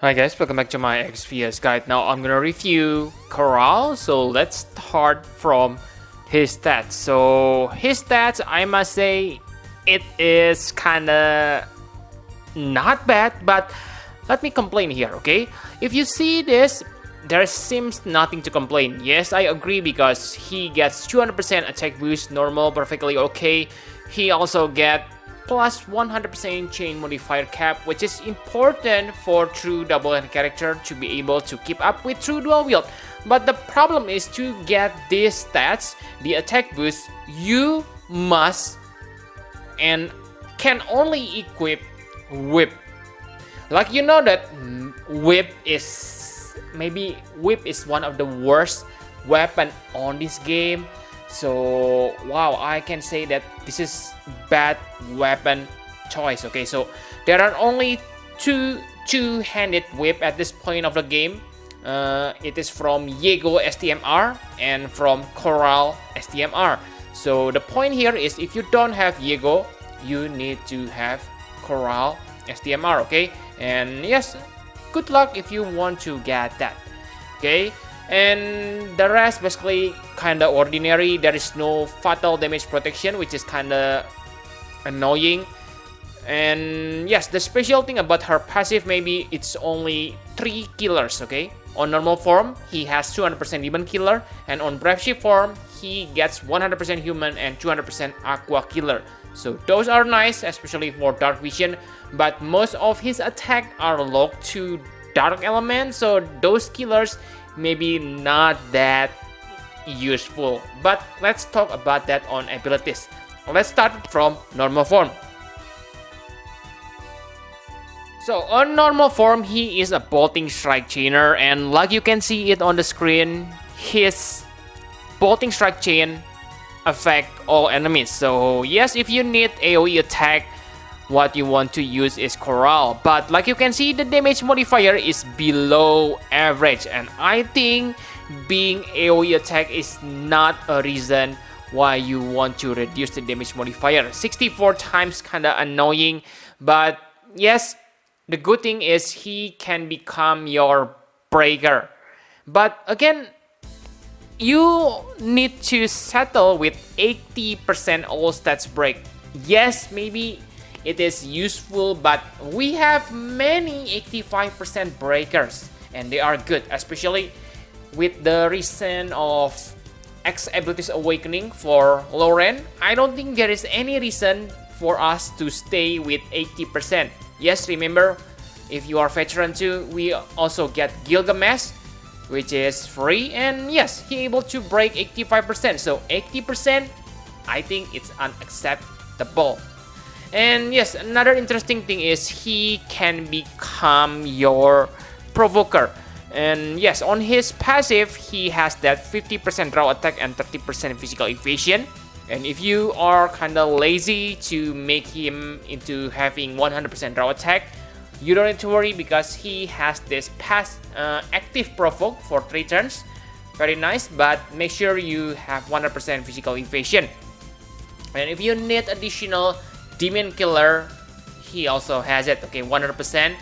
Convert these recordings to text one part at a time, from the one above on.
Hi guys, welcome back to my XPS guide. Now I'm gonna review Chorale, so let's start from his stats. So his stats, I must say, it is kinda not bad, but let me complain here, okay? If you see this, there seems nothing to complain. Yes, I agree because he gets 200% attack boost, normal, perfectly okay. He also get plus 100% chain modifier cap, which is important for true double hand character to be able to keep up with true dual wield. But the problem is to get these stats, the attack boost, you must and can only equip whip. Like you know that whip is one of the worst weapon on this game. So wow, I can say that this is bad weapon choice. Okay, so there are only two-handed whip at this point of the game. It is from Yego STMR and from Chorale STMR. So the point here is if you don't have Yego, you need to have Chorale STMR. Okay, and yes, good luck if you want to get that. Okay. And the rest basically kinda ordinary. There is no fatal damage protection, which is kinda annoying. And yes, the special thing about her passive, maybe it's only 3 killers, okay? On normal form, he has 200% demon killer, and on brave shift form, he gets 100% human and 200% aqua killer. So those are nice, especially for dark vision, but most of his attack are locked to dark element, so those killers maybe not that useful. But let's talk about that on abilities. Let's start from normal form. So on normal form, he is a bolting strike chainer, and like you can see it on the screen, his bolting strike chain affect all enemies. So yes, if you need AoE attack, what you want to use is Chorale, but like you can see, the damage modifier is below average, and I think being AoE attack is not a reason why you want to reduce the damage modifier. 64 times kinda annoying, but yes, the good thing is he can become your breaker. But again, you need to settle with 80% all stats break. Yes, maybe it is useful, but we have many 85% breakers, and they are good, especially with the recent of X abilities awakening for Lauren. I don't think there is any reason for us to stay with 80%. Yes, remember, if you are veteran too, we also get Gilgamesh, which is free, and yes, he able to break 85%. So 80%, I think it's unacceptable. And yes, another interesting thing is he can become your provoker. And yes, on his passive, he has that 50% raw attack and 30% physical evasion. And if you are kinda lazy to make him into having 100% raw attack, you don't need to worry because he has this active provoke for 3 turns. Very nice, but make sure you have 100% physical evasion. And if you need additional demon killer, he also has it, okay, 100%.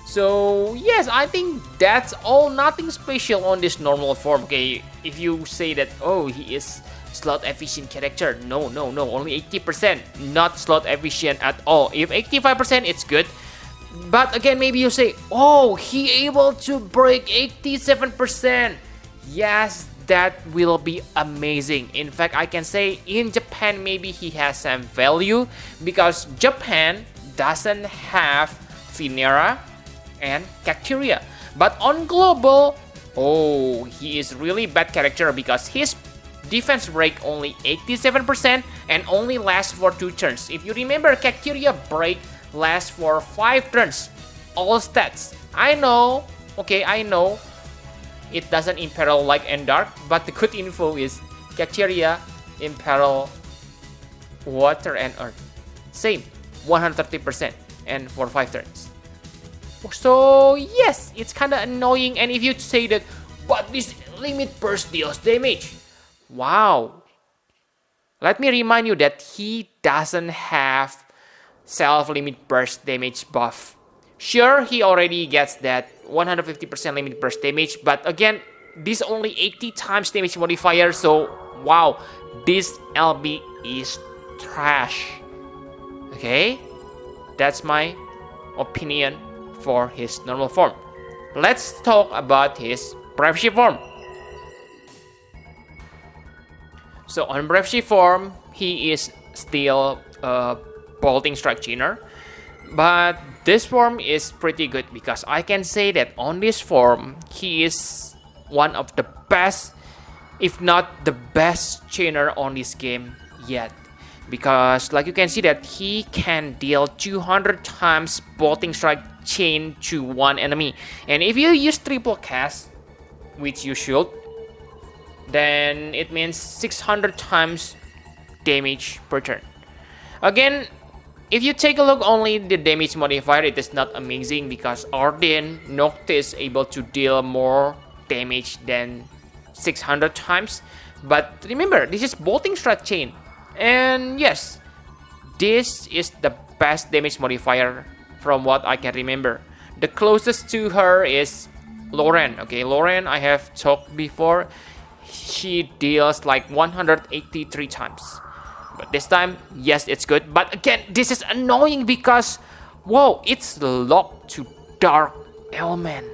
So yes, I think that's all, nothing special on this normal form. Okay, if you say that, oh, he is slot efficient character, no, only 80%, not slot efficient at all. If 85%, it's good. But again, maybe you say, oh, he able to break 87%. Yes, that will be amazing. In fact, I can say in Japan, maybe he has some value because Japan doesn't have Finera and Cacteria. But on global, oh, he is really bad character because his defense break only 87% and only lasts for 2 turns. If you remember, Cacteria break lasts for 5 turns. All stats. I know, okay, I know it doesn't imperil light and dark, but the good info is Cacteria imperil water and earth. Same, 130% and for 5 turns. So yes, it's kinda annoying. And if you say that, but this limit burst deals damage. Wow. Let me remind you that he doesn't have self-limit burst damage buff. Sure, he already gets that 150% limit burst damage, but again, this only 80 times damage modifier, so wow, this LB is trash. Okay, that's my opinion for his normal form. Let's talk about his Brave Shift form. So on Brave Shift form, he is still a bolting strike chainer, but this form is pretty good because I can say that on this form, he is one of the best, if not the best chainer on this game yet. Because like you can see that he can deal 200 times bolting strike chain to one enemy. And if you use triple cast, which you should, then it means 600 times damage per turn. Again, if you take a look only the damage modifier, it is not amazing because Arden Noctis is able to deal more damage than 600 times. But remember, this is bolting strike chain. And yes, this is the best damage modifier from what I can remember. The closest to her is Lauren. Okay, Lauren, I have talked before. She deals like 183 times. But this time, yes, it's good. But again, this is annoying because, whoa, it's locked to Dark Element.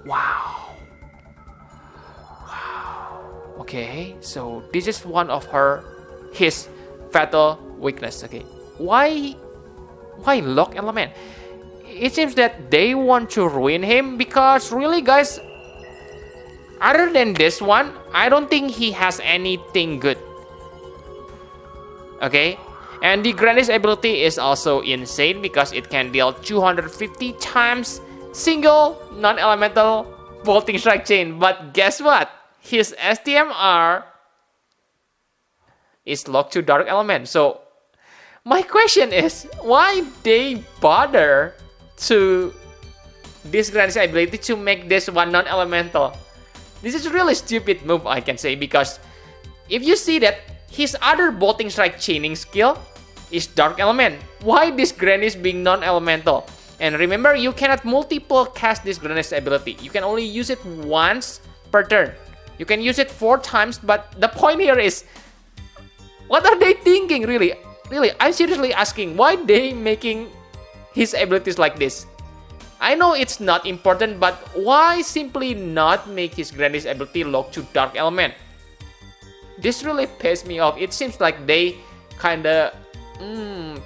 Wow. Okay, so this is one of his fatal weakness. Okay, why lock element? It seems that they want to ruin him because really, guys, other than this one, I don't think he has anything good. Okay, and the Granny's ability is also insane because it can deal 250 times single non-elemental bolting strike chain. But guess what? His STMR is locked to Dark Element. So my question is, why they bother to this Granny's ability to make this one non-elemental? This is really stupid move, I can say, because if you see that his other bolting strike chaining skill is Dark Element, why this Granny's being non-elemental? And remember, you cannot multiple cast this Granny's ability. You can only use it once per turn. You can use it 4 times, but the point here is, what are they thinking, really? Really, I'm seriously asking, why they making his abilities like this? I know it's not important, but why simply not make his Granny's ability locked to Dark Element? This really pissed me off. It seems like they kinda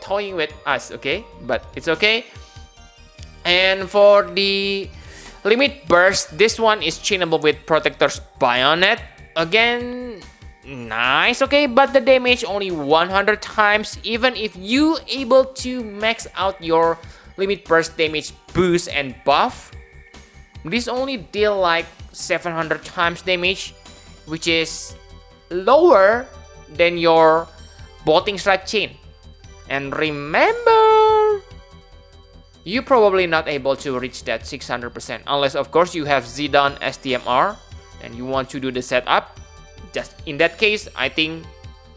toying with us, okay? But it's okay. And for the limit burst, this one is chainable with Protector's Bayonet. Again, nice, okay, but the damage only 100 times. Even if you able to max out your limit burst damage boost and buff, this only deal like 700 times damage, which is lower than your bolting strike chain. And remember, you probably not able to reach that 600% unless of course you have Zidane STMR and you want to do the setup. Just in that case, I think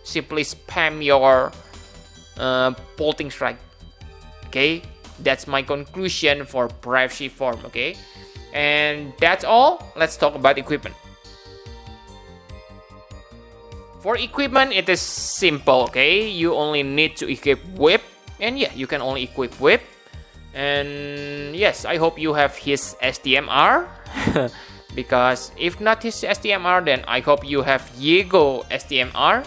simply spam your bolting strike. Okay, that's my conclusion for Brave Shift form. Okay, and that's all. Let's talk about equipment. For equipment, it is simple. Okay, you only need to equip whip, and yeah, you can only equip whip. And yes, I hope you have his STMR. Because if not his STMR, then I hope you have Yego STMR.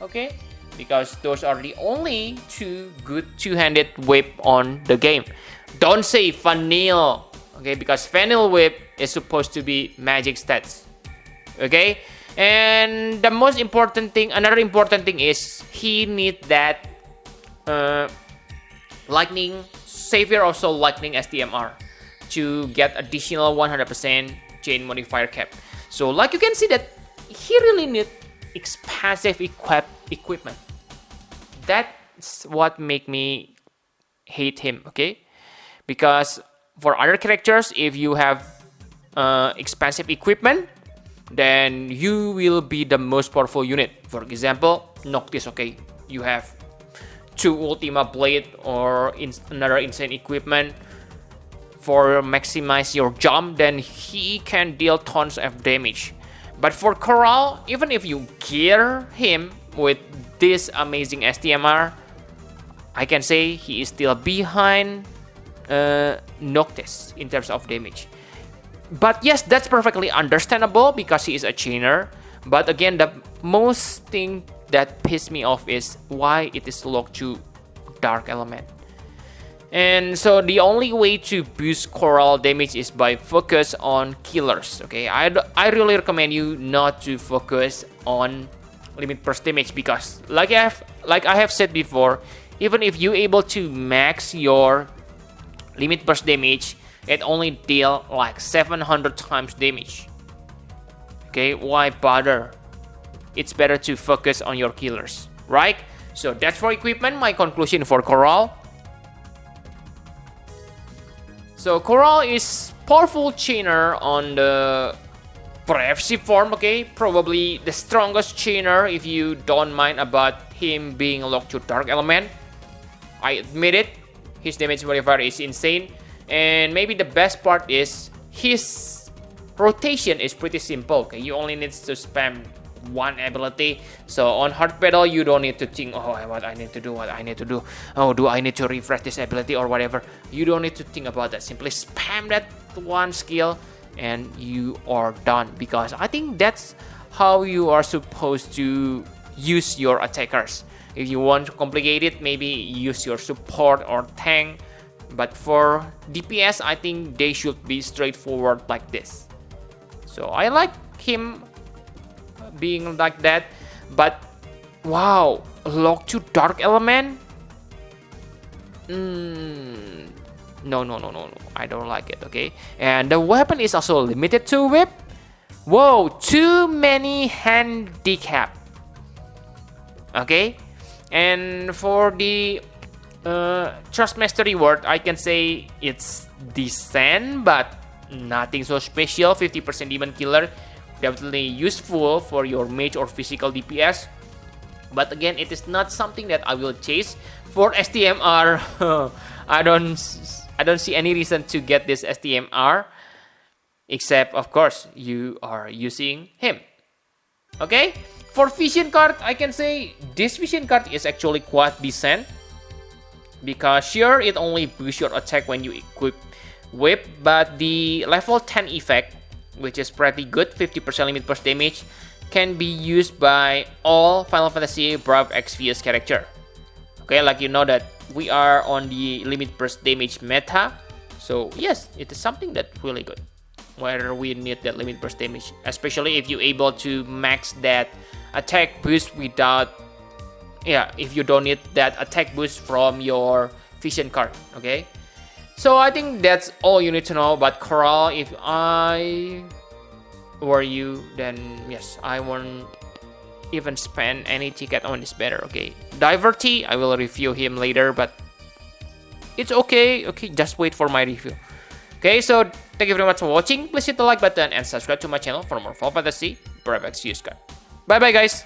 Okay, because those are the only 2 good two-handed whip on the game. Don't say Vanille, okay, because Vanille whip is supposed to be magic stats. Okay, and the most important thing, another important thing is he need that lightning savior, also lightning STMR to get additional 100% chain modifier cap. So like you can see that he really need expensive equipment. That's what make me hate him, okay? Because for other characters, if you have expensive equipment, then you will be the most powerful unit. For example, Noctis, okay? You have 2 Ultima Blade or another insane equipment. for maximize your jump, then he can deal tons of damage. But for Chorale, even if you gear him with this amazing STMR, I can say he is still behind Noctis in terms of damage. But yes, that's perfectly understandable because he is a chainer. But again, the most thing that pissed me off is why it is locked to Dark Element. And so the only way to boost Chorale damage is by focus on killers. Okay, I really recommend you not to focus on limit burst damage because like I have said before, even if you able to max your limit burst damage, it only deal like 700 times damage. Okay, why bother? It's better to focus on your killers, right? So that's for equipment. My conclusion for Chorale. So Chorale is powerful chainer on the FC form, okay? Probably the strongest chainer if you don't mind about him being locked to Dark Element. I admit it, his damage modifier is insane. And maybe the best part is his rotation is pretty simple, okay? You only need to spam one ability. So on hard battle, you don't need to think, oh, what I need to do, oh, do I need to refresh this ability or whatever. You don't need to think about that. Simply spam that one skill and you are done, because I think that's how you are supposed to use your attackers. If you want to complicate it, maybe use your support or tank, but for DPS, I think they should be straightforward like this. So I like him being like that, but wow, locked to Dark Element? No, I don't like it, okay? And the weapon is also limited to whip. Whoa, too many handicap. Okay? And for the Trust Mastery word, I can say it's decent, but nothing so special. 50% Demon Killer, definitely useful for your mage or physical DPS. But again, it is not something that I will chase. For STMR, I don't see any reason to get this STMR, except of course you are using him. Okay, for vision card, I can say this vision card is actually quite decent, because sure, it only boosts your attack when you equip whip, but the level 10 effect, which is pretty good, 50% limit burst damage, can be used by all Final Fantasy Brave Exvius character. Okay, like you know that we are on the limit burst damage meta, so yes, it is something that's really good where we need that limit burst damage, especially if you're able to max that attack boost without, if you don't need that attack boost from your vision card. Okay, so I think that's all you need to know about Chorale. If I were you, then yes, I won't even spend any ticket on this better. Okay, Diverty, I will review him later, but it's okay. Okay, just wait for my review. Okay, so thank you very much for watching. Please hit the like button and subscribe to my channel for more Final Fantasy Brave Exvius card. Bye bye guys.